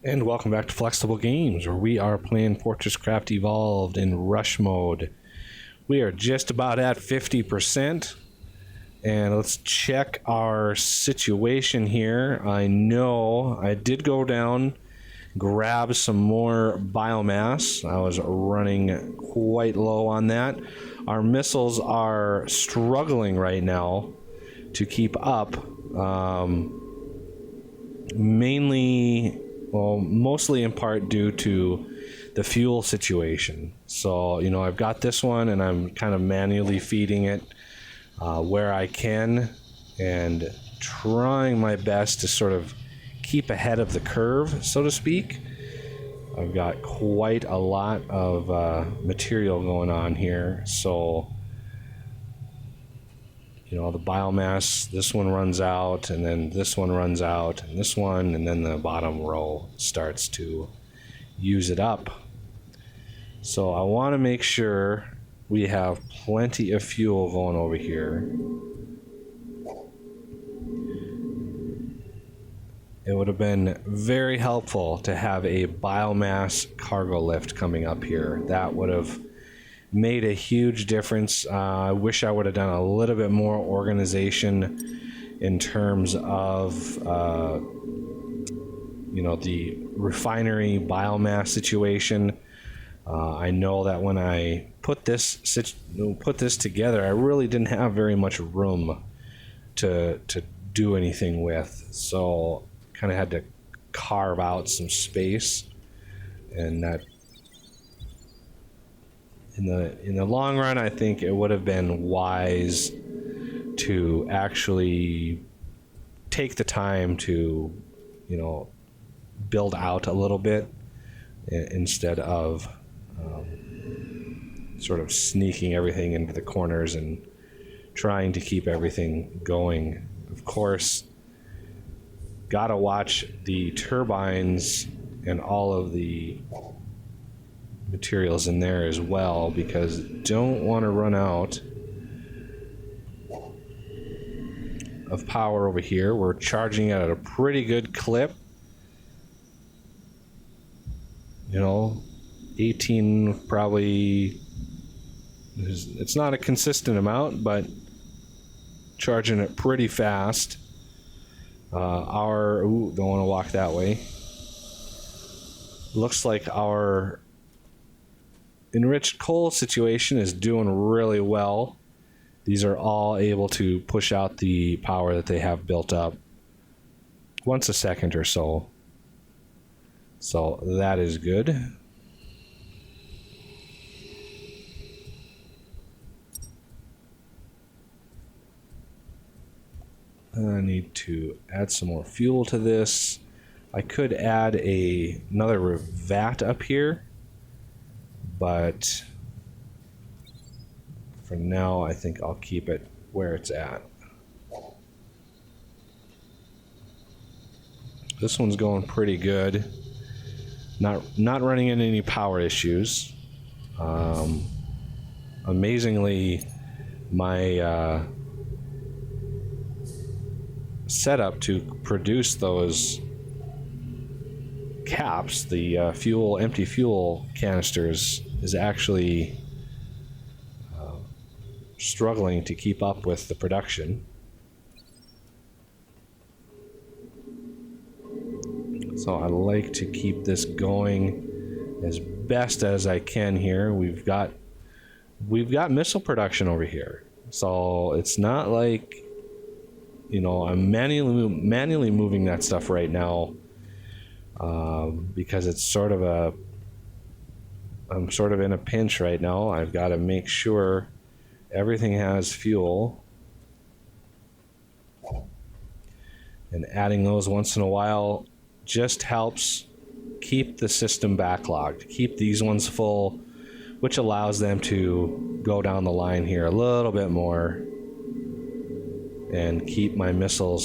And welcome back to Flexible Games, where we are playing FortressCraft Evolved in rush mode. We are just about at 50%, and let's check our situation here. I know I did go down, grab some more biomass. I was running quite low on that. Our missiles are struggling right now to keep up, mostly in part due to the fuel situation. So, I've got this one and I'm kind of manually feeding it where I can and trying my best to sort of keep ahead of the curve, so to speak. I've got quite a lot of material going on here. So, the biomass, this one runs out, and then this one runs out, and this one, and then the bottom row starts to use it up. So I want to make sure we have plenty of fuel going over here. It would have been very helpful to have a biomass cargo lift coming up here. That would have made a huge difference. I wish I would have done a little bit more organization in terms of the refinery biomass situation. I know that when I put this together, I really didn't have very much room to do anything with, so kind of had to carve out some space, and that in the long run, I think it would have been wise to actually take the time to, build out a little bit instead of sort of sneaking everything into the corners and trying to keep everything going. Of course, gotta watch the turbines and all of the materials in there as well, because don't want to run out of power over here. We're charging at a pretty good clip. 18 probably, it's not a consistent amount, but charging it pretty fast. Don't want to walk that way. Looks like our enriched coal situation is doing really well. These are all able to push out the power that they have built up once a second or so. So that is good. I need to add some more fuel to this. I could add another vat up here, but for now I think I'll keep it where it's at. This one's going pretty good. Not running into any power issues. Amazingly, my setup to produce those caps, the empty fuel canisters, is actually struggling to keep up with the production. So I like to keep this going as best as I can here. We've got missile production over here, so it's not like I'm manually moving that stuff right now, because it's I'm sort of in a pinch right now. I've got to make sure everything has fuel, and adding those once in a while just helps keep the system backlogged, keep these ones full, which allows them to go down the line here a little bit more and keep my missile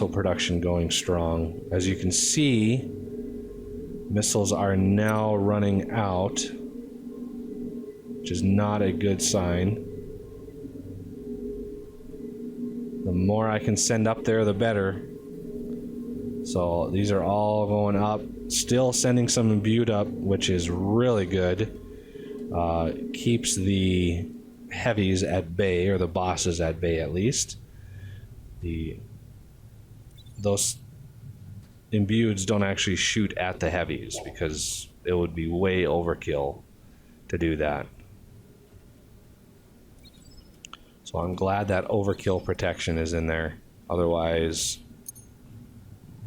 production going strong. As you can see, missiles are now running out, which is not a good sign. The more I can send up there, the better. So these are all going up. Still sending some imbued up, which is really good. Keeps the heavies at bay, or the bosses at bay at least. Those imbueds don't actually shoot at the heavies because it would be way overkill to do that. So I'm glad that overkill protection is in there. Otherwise,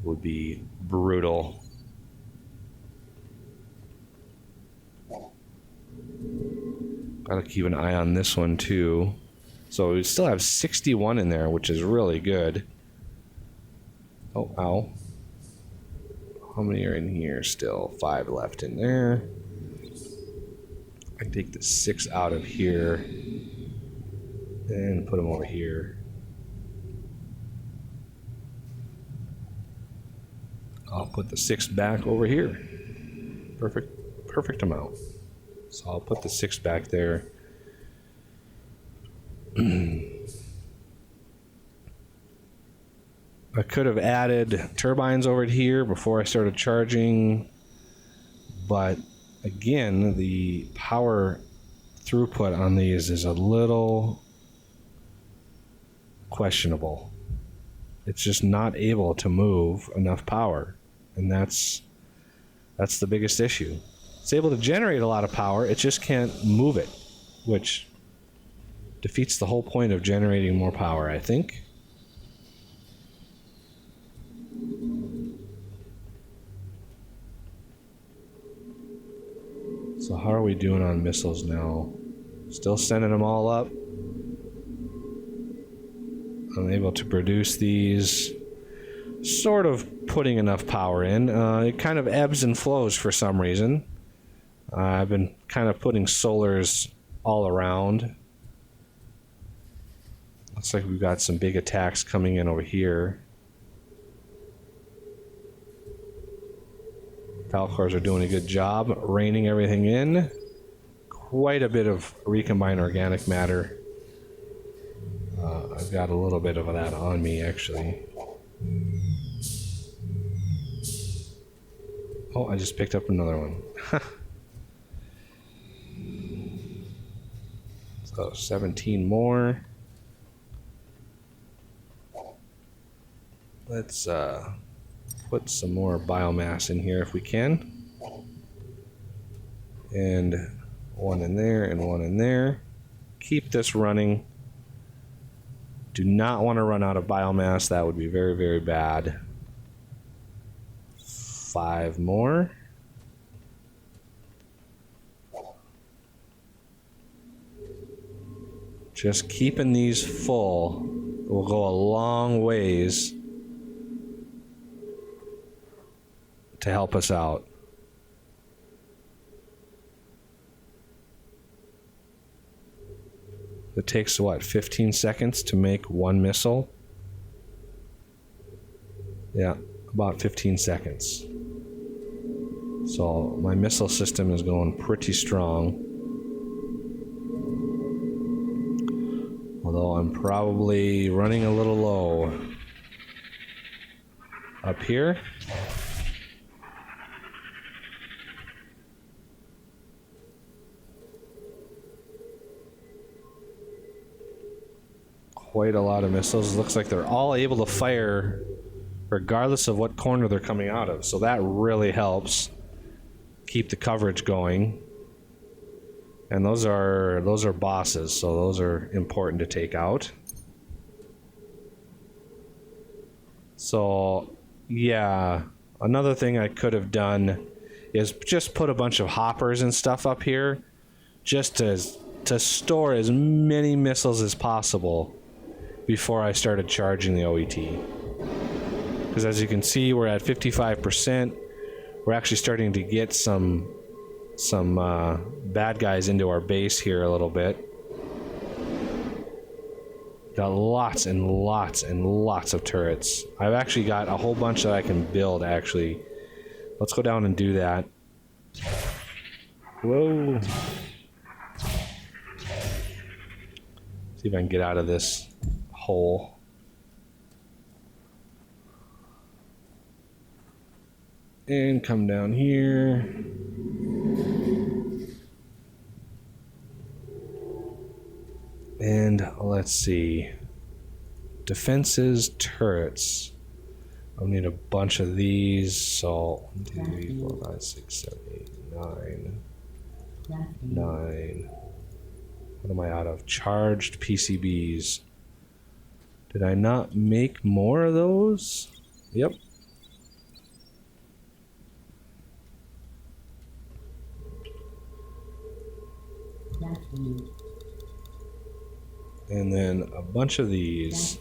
it would be brutal. Gotta keep an eye on this one too. So we still have 61 in there, which is really good. Oh, ow. How many are in here still? 5 left in there. I can take the 6 out of here and put them over here. I'll put the 6 back over here. Perfect amount. So I'll put the 6 back there. I could have added turbines over here before I started charging, but again, the power throughput on these is a little questionable. It's just not able to move enough power, and that's the biggest issue. It's able to generate a lot of power, it just can't move it, which defeats the whole point of generating more power, I think. So how are we doing on missiles now? Still sending them all up. I'm able to produce these, sort of putting enough power in. It kind of ebbs and flows for some reason. I've been kind of putting solars all around. Looks like we've got some big attacks coming in over here. Falcors are doing a good job reining everything in. Quite a bit of recombined organic matter. I've got a little bit of that on me, actually. Oh, I just picked up another one. So 17 more. Let's put some more biomass in here if we can. And one in there and one in there. Keep this running. Do not want to run out of biomass. That would be very, very bad. 5 more. Just keeping these full will go a long ways to help us out. It takes, what, 15 seconds to make one missile? Yeah, about 15 seconds. So my missile system is going pretty strong. Although I'm probably running a little low. Up here. Quite a lot of missiles. Looks like they're all able to fire regardless of what corner they're coming out of. So that really helps keep the coverage going. And those are bosses, so those are important to take out. So yeah, another thing I could have done is just put a bunch of hoppers and stuff up here just to store as many missiles as possible before I started charging the OET. Because as you can see, we're at 55%. We're actually starting to get some bad guys into our base here a little bit. Got lots and lots and lots of turrets. I've actually got a whole bunch that I can build, actually. Let's go down and do that. Whoa. See if I can get out of this hole. And come down here. And let's see. Defenses, turrets. I'll need a bunch of these. So 1, 2, 3, 4, 5, 6, 7, 8, 9. What am I out of? Charged PCBs. Did I not make more of those? Yep. And then a bunch of these.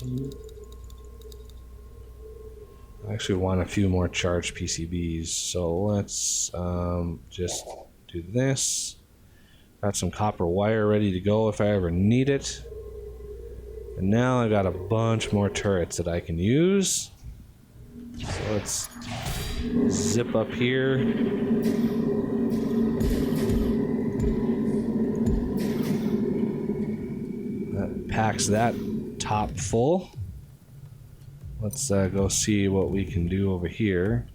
I actually want a few more charged PCBs, so let's just do this. Got some copper wire ready to go if I ever need it. And now I got a bunch more turrets that I can use. So let's zip up here. That packs that top full. Let's go see what we can do over here.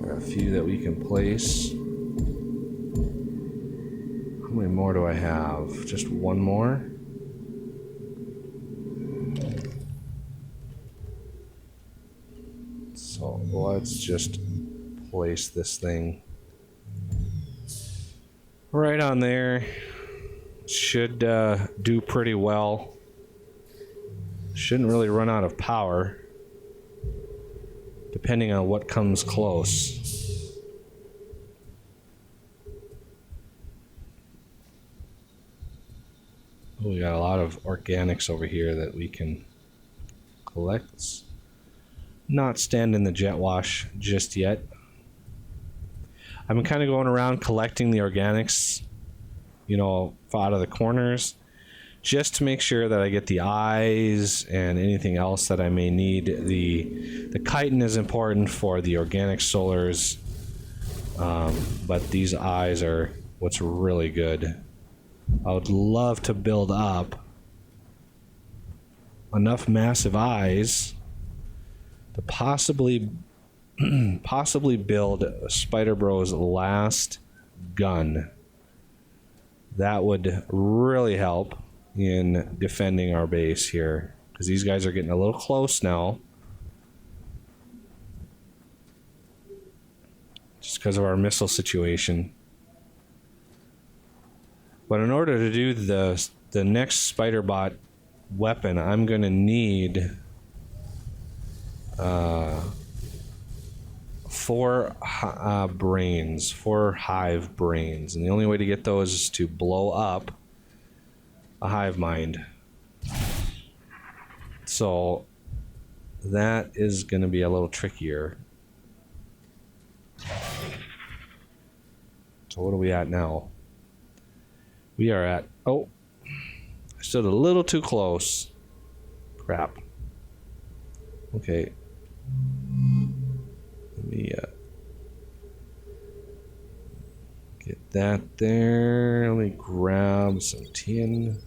Got a few that we can place. How many more do I have? Just one more? So let's just place this thing right on there. Should do pretty well. Shouldn't really run out of power, depending on what comes close. Oh, we got a lot of organics over here that we can collect. Let's not stand in the jet wash just yet. I've been kind of going around collecting the organics, you know, out of the corners, just to make sure that I get the eyes and anything else that I may need. The chitin is important for the organic solars, but these eyes are what's really good. I would love to build up enough massive eyes to possibly build Spider Bro's last gun. That would really help in defending our base here, because these guys are getting a little close now, just because of our missile situation. But in order to do the next Spider Bot weapon, I'm going to need 4 brains, 4 hive brains, and the only way to get those is to blow up a hive mind. So that is going to be a little trickier. So what are we at now? We are at, oh, I stood a little too close. Crap. Okay. Let me get that there. Let me grab some tin.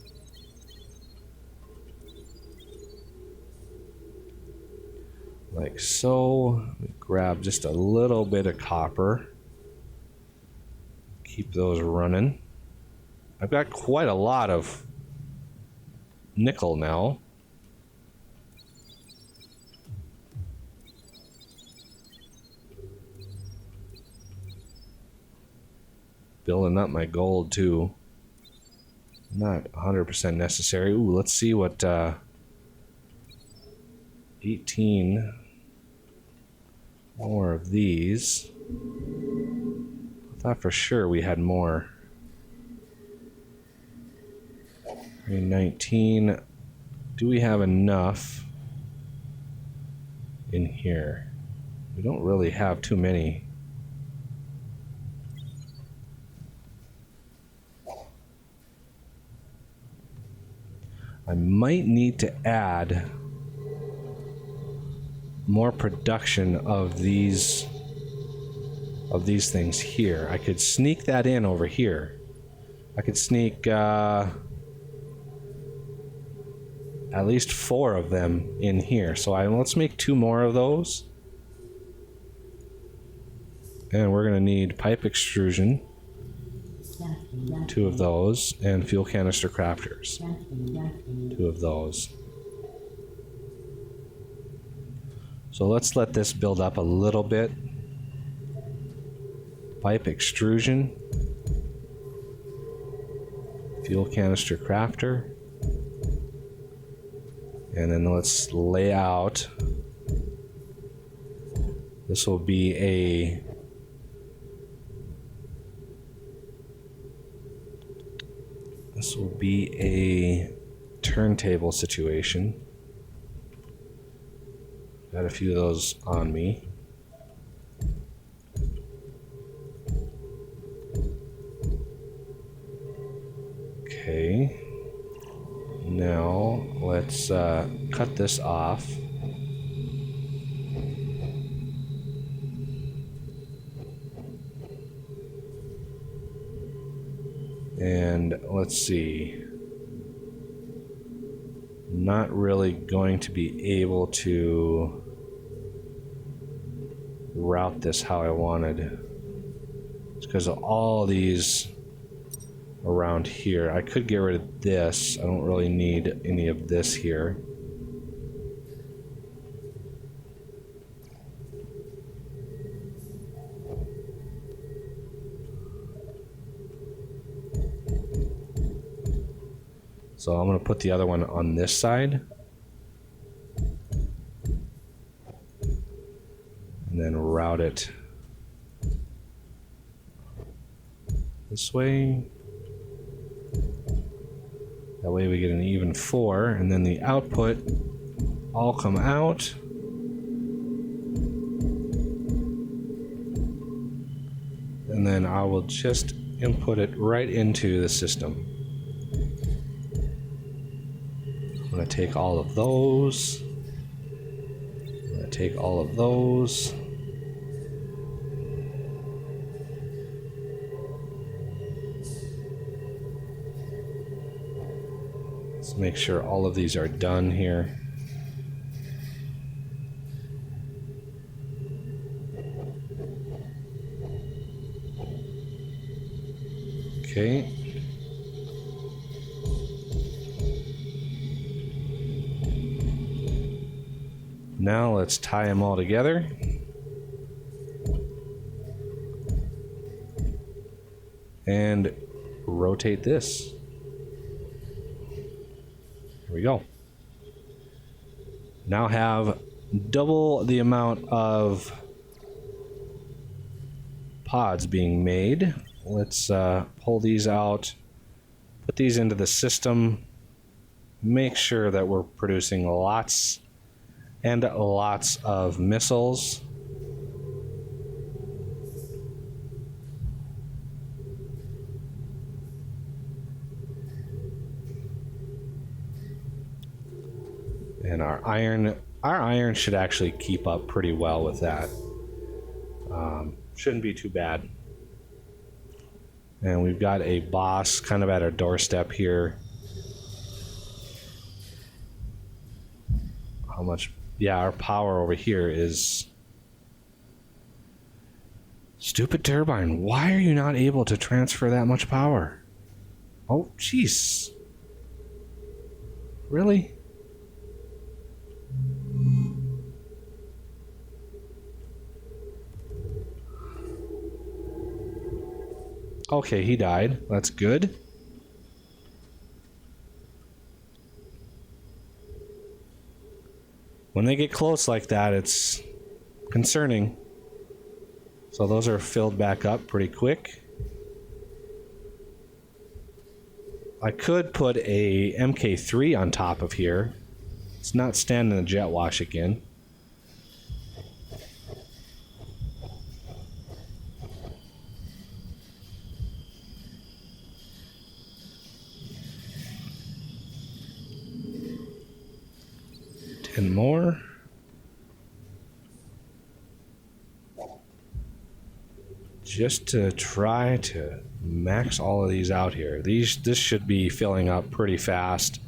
Like so. Let me grab just a little bit of copper. Keep those running. I've got quite a lot of nickel now. Building up my gold too. Not 100% necessary. Ooh, let's see what 18 more of these. I thought for sure we had more. 19. Do we have enough in here? We don't really have too many. I might need to add more production of these things here. I could sneak that in over here. I could sneak add at least 4 of them in here. So let's make 2 more of those. And we're going to need pipe extrusion, 2 of those, and fuel canister crafters, 2 of those. So let's let this build up a little bit. Pipe extrusion, fuel canister crafter, and then let's lay out. This will be a turntable situation. Got a few of those on me. Okay. Now let's cut this off. And let's see. Not really going to be able to route this how I wanted. It's because of all these around here. I could get rid of this. I don't really need any of this here. So I'm going to put the other one on this side. And then route it this way. That way we get an even 4, and then the output all come out. And then I will just input it right into the system. I'm going to take all of those. I'm going to take all of those. Let's make sure all of these are done here. Okay. Now let's tie them all together. And rotate this. Here we go. Now have double the amount of pods being made. Let's pull these out, put these into the system, make sure that we're producing lots and lots of missiles. And our iron should actually keep up pretty well with that. Shouldn't be too bad. And we've got a boss kind of at our doorstep here. How much? Yeah, our power over here is... Stupid turbine, why are you not able to transfer that much power? Oh, jeez. Really? Okay, he died. That's good. When they get close like that, it's concerning. So those are filled back up pretty quick. I could put a MK3 on top of here. It's not standing in the jet wash again. And more. Just to try to max all of these out here. This should be filling up pretty fast.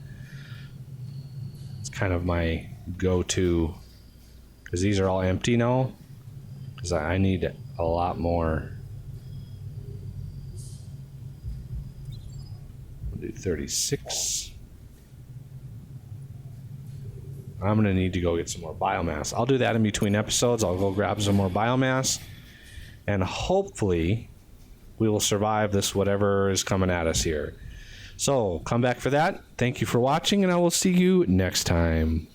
kind of my go-to, because these are all empty now, because I need a lot more. I'll do 36. I'm going to need to go get some more biomass. I'll do that in between episodes. I'll go grab some more biomass, and hopefully we will survive this whatever is coming at us here. So come back for that. Thank you for watching, and I will see you next time.